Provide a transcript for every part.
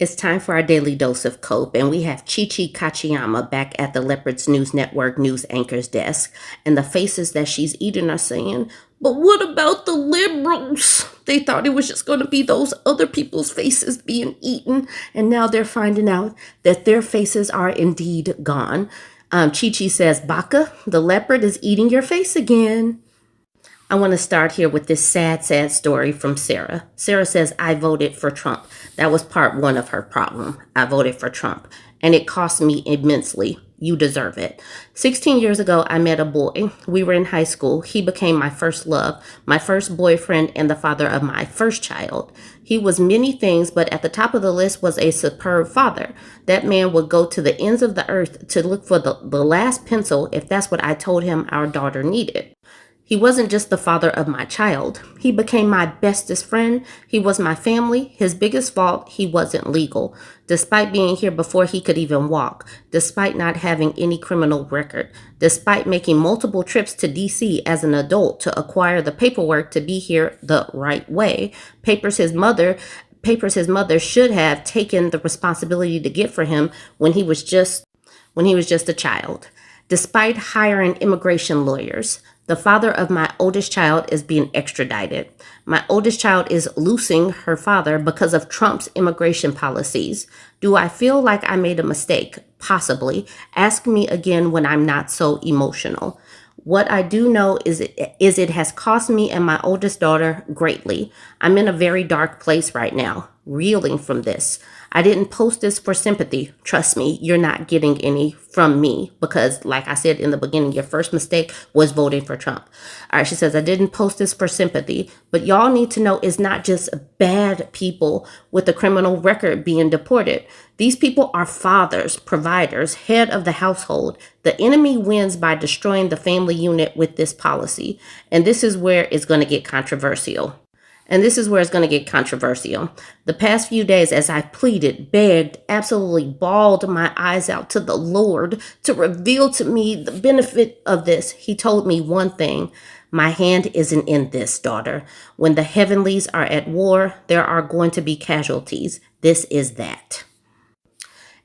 It's time for our daily dose of Cope, and we have Chi-Chi Kachiyama back at the Leopards News Network news anchor's desk, and the faces that she's eating are saying, but what about the liberals? They thought it was just going to be those other people's faces being eaten, and now they're finding out that their faces are indeed gone. Chi-Chi says, Baka, the leopard is eating your face again. I want to start here with this sad, sad story from Sarah. Sarah says, I voted for Trump. That was part one of her problem. I voted for Trump, and it cost me immensely. You deserve it. 16 years ago, I met a boy. We were in high school. He became my first love, my first boyfriend, and the father of my first child. He was many things, but at the top of the list was a superb father. That man would go to the ends of the earth to look for the last pencil if that's what I told him our daughter needed. He wasn't just the father of my child. He became my bestest friend. He was my family. His biggest fault, he wasn't legal. Despite being here before he could even walk, despite not having any criminal record, despite making multiple trips to DC as an adult to acquire the paperwork to be here the right way, papers his mother should have taken the responsibility to get for him when he was just a child. Despite hiring immigration lawyers, the father of my oldest child is being extradited. My oldest child is losing her father because of Trump's immigration policies. Do I feel like I made a mistake? Possibly. Ask me again when I'm not so emotional. What I do know is it has cost me and my oldest daughter greatly. I'm in a very dark place right now, reeling from this. I didn't post this for sympathy. Trust me, you're not getting any from me because, like I said in the beginning, your first mistake was voting for Trump. All right, she says, I didn't post this for sympathy, but y'all need to know it's not just bad people with a criminal record being deported. These people are fathers, providers, head of the household. The enemy wins by destroying the family unit with this policy. And this is where it's going to get controversial. The past few days, as I pleaded, begged, absolutely bawled my eyes out to the Lord to reveal to me the benefit of this, he told me one thing. My hand isn't in this, daughter. When the heavenlies are at war, there are going to be casualties. This is that.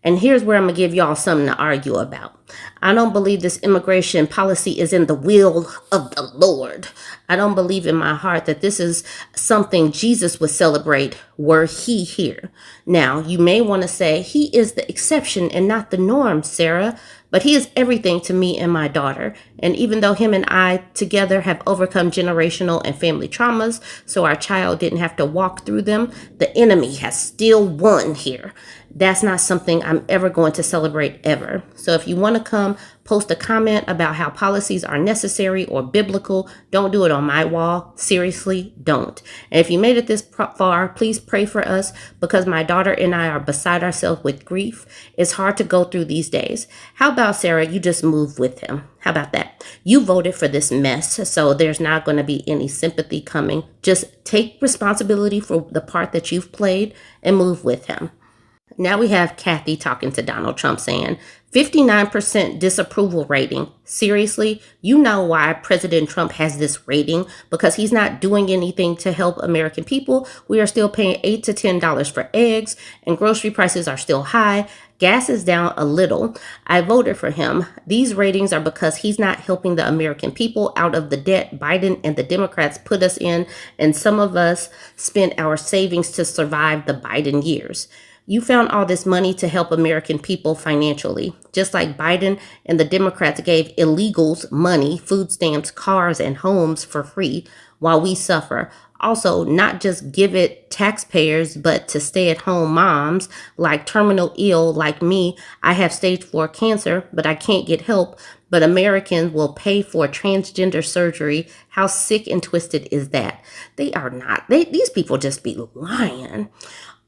And here's where I'm going to give y'all something to argue about. I don't believe this immigration policy is in the will of the Lord. I don't believe in my heart that this is something Jesus would celebrate were he here. Now, you may want to say he is the exception and not the norm, Sarah, but he is everything to me and my daughter. And even though him and I together have overcome generational and family traumas, so our child didn't have to walk through them, the enemy has still won here. That's not something I'm ever going to celebrate ever. So if you want to come post a comment about how policies are necessary or biblical, don't do it on my wall. Seriously, don't. And if you made it this far, please pray for us because my daughter and I are beside ourselves with grief. It's hard to go through these days. How about, Sarah, you just move with him? How about that? You voted for this mess, so there's not going to be any sympathy coming. Just take responsibility for the part that you've played and move with him. Now we have Kathy talking to Donald Trump saying, 59% disapproval rating. Seriously, you know why President Trump has this rating? Because he's not doing anything to help American people. We are still paying $8 to $10 for eggs, and grocery prices are still high. Gas is down a little. I voted for him. These ratings are because he's not helping the American people out of the debt Biden and the Democrats put us in, and some of us spent our savings to survive the Biden years. You found all this money to help American people financially, just like Biden and the Democrats gave illegals money, food stamps, cars, and homes for free while we suffer. Also, not just give it taxpayers, but to stay-at-home moms like terminal ill like me. I have stage 4 cancer, but I can't get help. But Americans will pay for transgender surgery. How sick and twisted is that? They are not. These people just be lying.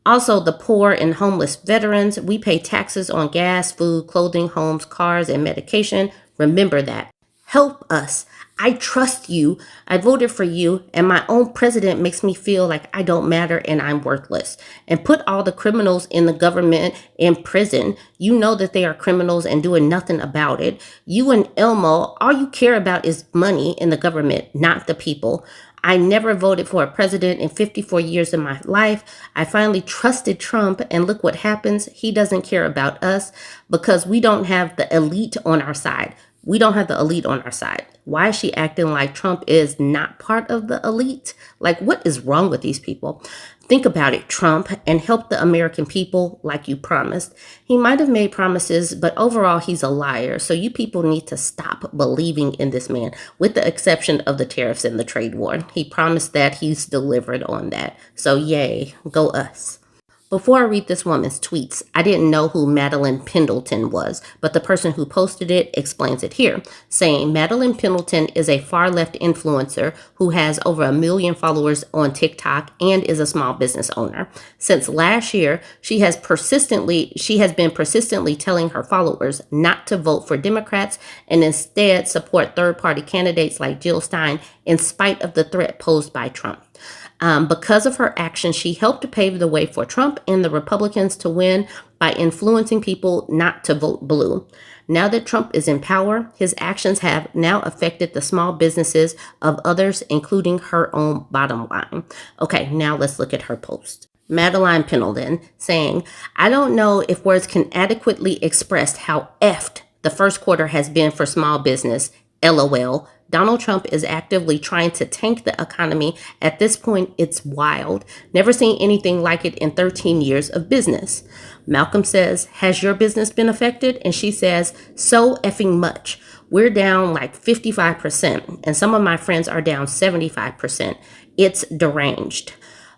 Also, the poor and homeless veterans, we pay taxes on gas, food, clothing, homes, cars, and medication. Remember that. Help us. I trust you. I voted for you, and my own president makes me feel like I don't matter and I'm worthless. And put all the criminals in the government in prison. You know that they are criminals and doing nothing about it. You and Elmo, all you care about is money in the government, not the people. I never voted for a president in 54 years of my life. I finally trusted Trump, and look what happens. He doesn't care about us because we don't have the elite on our side. We don't have the elite on our side. Why is she acting like Trump is not part of the elite? Like, what is wrong with these people? Think about it, Trump, and help the American people like you promised. He might have made promises, but overall, he's a liar. So you people need to stop believing in this man, with the exception of the tariffs and the trade war. He promised that, he's delivered on that. So yay, go us. Before I read this woman's tweets, I didn't know who Maline Pendleton was, but the person who posted it explains it here, saying Maline Pendleton is a far-left influencer who has over 1 million followers on TikTok and is a small business owner. Since last year, she has been persistently telling her followers not to vote for Democrats and instead support third-party candidates like Jill Stein in spite of the threat posed by Trump. Because of her actions, she helped to pave the way for Trump and the Republicans to win by influencing people not to vote blue. Now that Trump is in power, his actions have now affected the small businesses of others, including her own bottom line. Okay, now let's look at her post. Maline Pendleton saying, I don't know if words can adequately express how effed the first quarter has been for small business. LOL. Donald Trump is actively trying to tank the economy. At this point, it's wild. Never seen anything like it in 13 years of business. Malcolm says, has your business been affected? And she says, so effing much. We're down like 55%, and some of my friends are down 75%. It's deranged.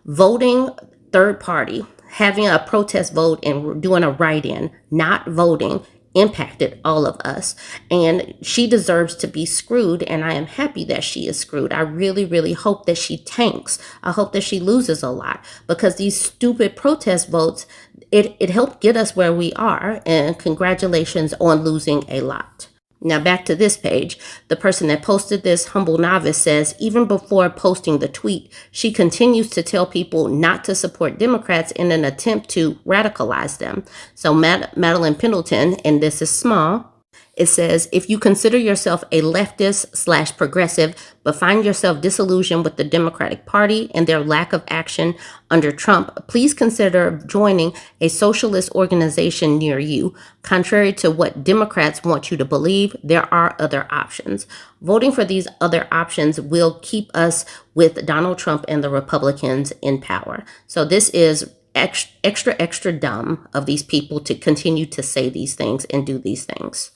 Voting third party, having a protest vote and doing a write-in, not voting, impacted all of us, and she deserves to be screwed, and I am happy that she is screwed. I really, really hope that she tanks. I hope that she loses a lot, because these stupid protest votes, it helped get us where we are, and congratulations on losing a lot. Now back to this page. The person that posted this, Humble Novice, says, even before posting the tweet, she continues to tell people not to support Democrats in an attempt to radicalize them. So Maline Pendleton, and this is small, it says, if you consider yourself a leftist/progressive, but find yourself disillusioned with the Democratic Party and their lack of action under Trump, please consider joining a socialist organization near you. Contrary to what Democrats want you to believe, there are other options. Voting for these other options will keep us with Donald Trump and the Republicans in power. So this is extra dumb of these people to continue to say these things and do these things.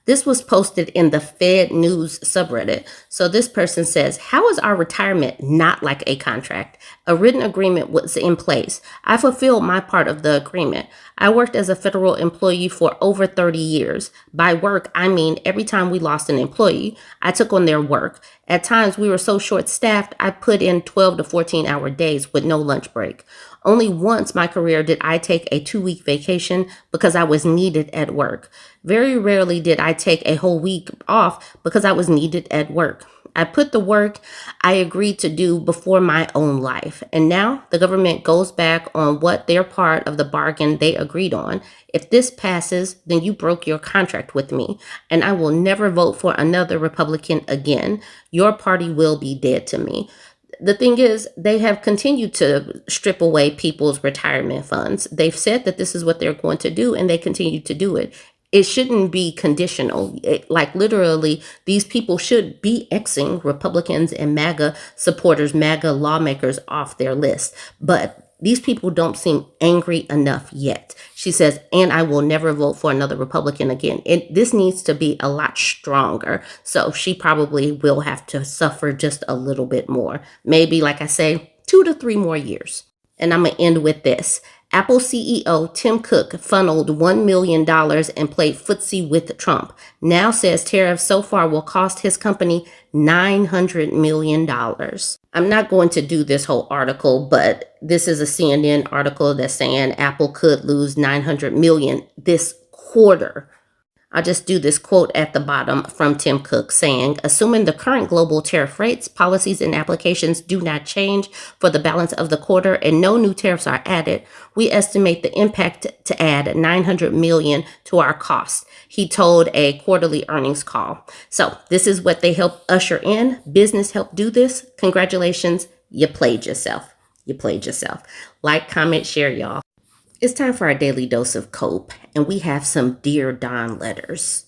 This was posted in the Fed News subreddit. So this person says, how is our retirement not like a contract? A written agreement was in place. I fulfilled my part of the agreement. I worked as a federal employee for over 30 years. By work, I mean every time we lost an employee, I took on their work. At times, we were so short-staffed, I put in 12 to 14-hour days with no lunch break. Only once my career did I take a 2-week vacation because I was needed at work. Very rarely did I take a whole week off because I was needed at work. I put the work I agreed to do before my own life. And now the government goes back on what their part of the bargain they agreed on. If this passes, then you broke your contract with me, and I will never vote for another Republican again. Your party will be dead to me. The thing is, they have continued to strip away people's retirement funds. They've said that this is what they're going to do, and they continue to do it. It shouldn't be conditional. Like literally, these people should be Xing Republicans and MAGA supporters, MAGA lawmakers off their list. But these people don't seem angry enough yet. She says, and I will never vote for another Republican again. This needs to be a lot stronger. So she probably will have to suffer just a little bit more. Maybe, like I say, 2 to 3 more years. And I'm going to end with this. Apple CEO Tim Cook funneled $1 million and played footsie with Trump. Now says tariffs so far will cost his company $900 million. I'm not going to do this whole article, but this is a CNN article that's saying Apple could lose $900 million this quarter. I'll just do this quote at the bottom from Tim Cook saying, assuming the current global tariff rates, policies, and applications do not change for the balance of the quarter and no new tariffs are added, we estimate the impact to add $900 million to our costs, he told a quarterly earnings call. So this is what they help usher in. Business helped do this. Congratulations. You played yourself. You played yourself. Like, comment, share, y'all. It's time for our daily dose of cope, and we have some Dear Don letters.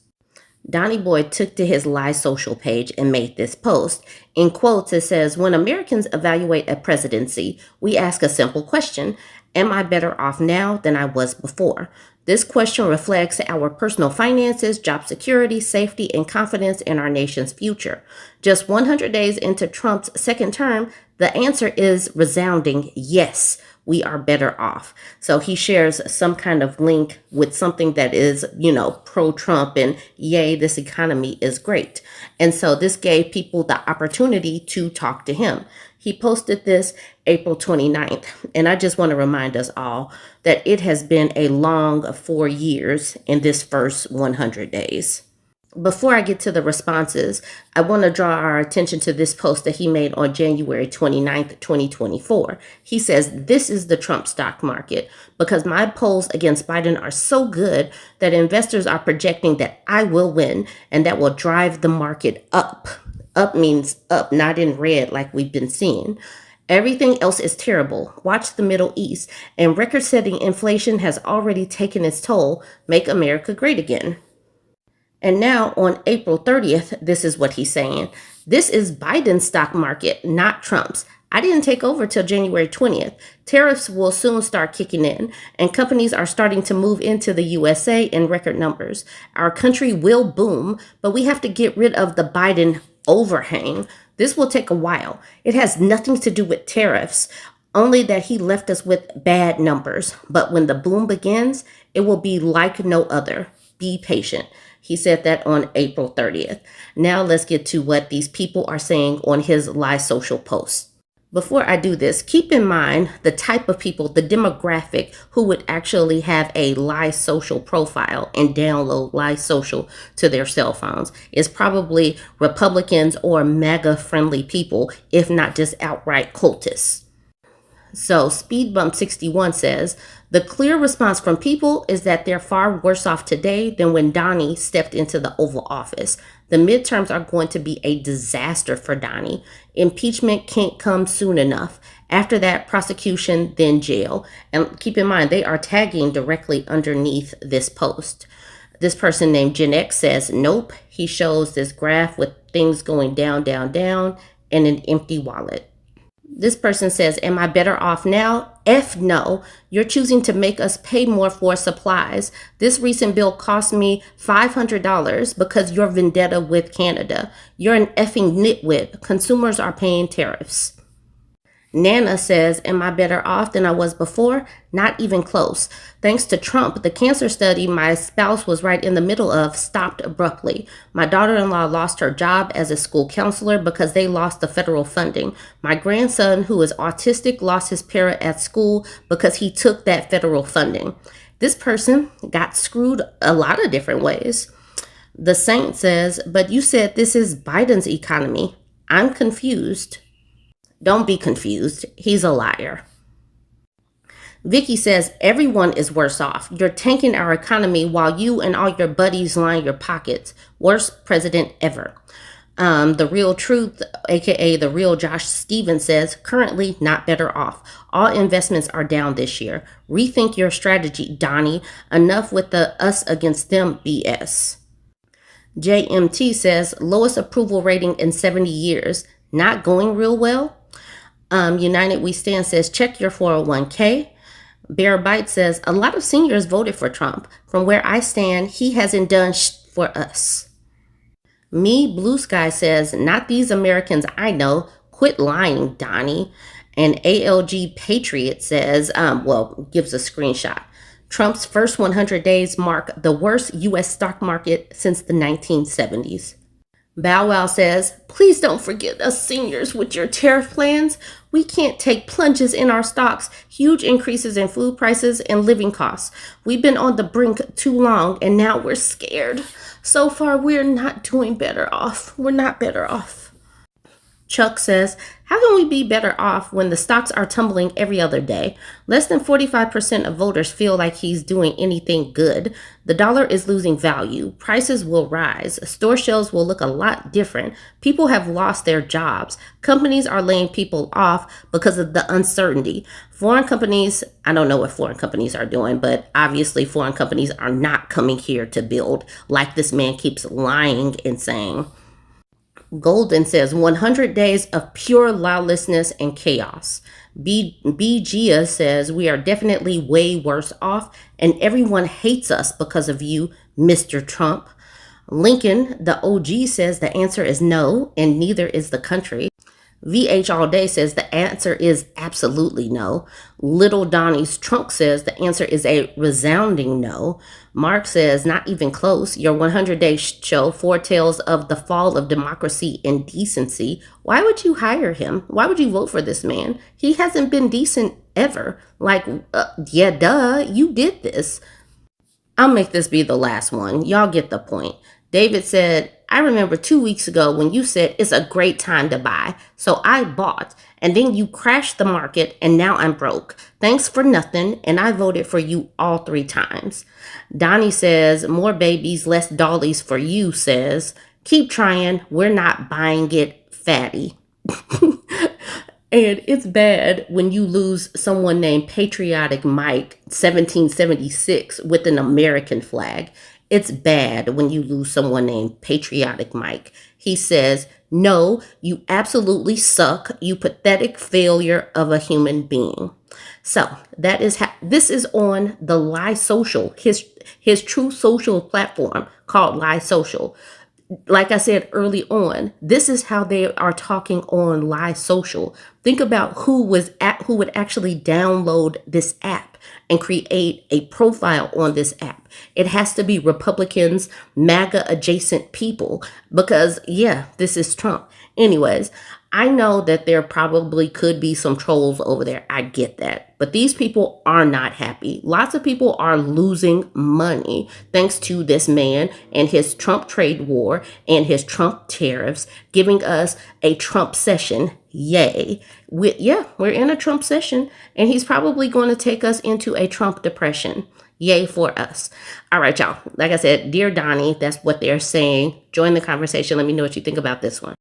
Donnie Boy took to his live social page and made this post. In quotes, it says, when Americans evaluate a presidency, we ask a simple question. Am I better off now than I was before? This question reflects our personal finances, job security, safety, and confidence in our nation's future. Just 100 days into Trump's second term, the answer is resounding yes. We are better off. So he shares some kind of link with something that is, pro-Trump and yay, this economy is great. And so this gave people the opportunity to talk to him. He posted this April 29th. And I just want to remind us all that it has been a long 4 years in this first 100 days. Before I get to the responses, I want to draw our attention to this post that he made on January 29th, 2024. He says, this is the Trump stock market because my polls against Biden are so good that investors are projecting that I will win and that will drive the market up. Up means up, not in red like we've been seeing. Everything else is terrible. Watch the Middle East, and record-setting inflation has already taken its toll. Make America great again. And now on April 30th, this is what he's saying. This is Biden's stock market, not Trump's. I didn't take over till January 20th. Tariffs will soon start kicking in, and companies are starting to move into the USA in record numbers. Our country will boom, but we have to get rid of the Biden overhang. This will take a while. It has nothing to do with tariffs, only that he left us with bad numbers. But when the boom begins, it will be like no other. Be patient. He said that on April 30th. Now let's get to what these people are saying on his live social posts. Before I do this, keep in mind the type of people, the demographic who would actually have a live social profile and download live social to their cell phones. It's probably Republicans or MAGA-friendly people, if not just outright cultists. So Speedbump61 says, the clear response from people is that they're far worse off today than when Donnie stepped into the Oval Office. The midterms are going to be a disaster for Donnie. Impeachment can't come soon enough. After that, prosecution, then jail. And keep in mind, they are tagging directly underneath this post. This person named Gen X says, nope. He shows this graph with things going down, down, down, and an empty wallet. This person says, am I better off now? F no. You're choosing to make us pay more for supplies. This recent bill cost me $500 because you're vendetta with Canada. You're an effing nitwit. Consumers are paying tariffs. Nana says, am I better off than I was before? Not even close. Thanks to Trump, the cancer study my spouse was right in the middle of stopped abruptly. My daughter-in-law lost her job as a school counselor because they lost the federal funding. My grandson, who is autistic, lost his para at school because he took that federal funding. This person got screwed a lot of different ways. The Saint says, but you said this is Biden's economy. I'm confused. Don't be confused. He's a liar. Vicky says, everyone is worse off. You're tanking our economy while you and all your buddies line your pockets. Worst president ever. The Real Truth, aka the Real Josh Stevens says, currently not better off. All investments are down this year. Rethink your strategy, Donnie. Enough with the us against them BS. JMT says, lowest approval rating in 70 years. Not going real well. United We Stand says, check your 401k. Bear Bite says, a lot of seniors voted for Trump. From where I stand, he hasn't done for us. Me Blue Sky says, not these Americans I know. Quit lying, Donnie. And ALG Patriot says, gives a screenshot. Trump's first 100 days mark the worst U.S. stock market since the 1970s. Bow Wow says, please don't forget us seniors with your tariff plans. We can't take plunges in our stocks, huge increases in food prices and living costs. We've been on the brink too long and now we're scared. So far, we're not doing better off. We're not better off. Chuck says, how can we be better off when the stocks are tumbling every other day? Less than 45% of voters feel like he's doing anything good. The dollar is losing value. Prices will rise. Store shelves will look a lot different. People have lost their jobs. Companies are laying people off because of the uncertainty. Foreign companies, I don't know what foreign companies are doing, but obviously foreign companies are not coming here to build, like this man keeps lying and saying. Golden says 100 days of pure lawlessness and chaos. Gia says we are definitely way worse off and everyone hates us because of you, Mr. Trump. Lincoln, the OG, says the answer is no and neither is the country. VH All Day says the answer is absolutely no. Little Donnie's Trunk says the answer is a resounding no. Mark says not even close. Your 100-day show foretells of the fall of democracy and decency. Why would you hire him? Why would you vote for this man? He hasn't been decent ever. Yeah, duh, you did this. I'll make this be the last one. Y'all get the point. David said, I remember 2 weeks ago when you said it's a great time to buy. So I bought and then you crashed the market and now I'm broke. Thanks for nothing. And I voted for you all 3 times. Donnie says, more babies, less dollies for you, says, keep trying. We're not buying it, fatty. And it's bad when you lose someone named Patriotic Mike 1776 with an American flag. It's bad when you lose someone named Patriotic Mike. He says, no, you absolutely suck, you pathetic failure of a human being. So that is this is on the Lie Social, his true social platform called Lie Social. Like I said early on, this is how they are talking on Lie Social. Think about who would actually download this app and create a profile on this app. It has to be Republicans, MAGA adjacent people, because yeah, this is Trump. Anyways, I know that there probably could be some trolls over there. I get that. But these people are not happy. Lots of people are losing money thanks to this man and his Trump trade war and his Trump tariffs, giving us a Trump session. Yay. We're in a Trump session, and he's probably going to take us into a Trump depression. Yay for us. All right, y'all. Like I said, dear Donnie, that's what they're saying. Join the conversation. Let me know what you think about this one.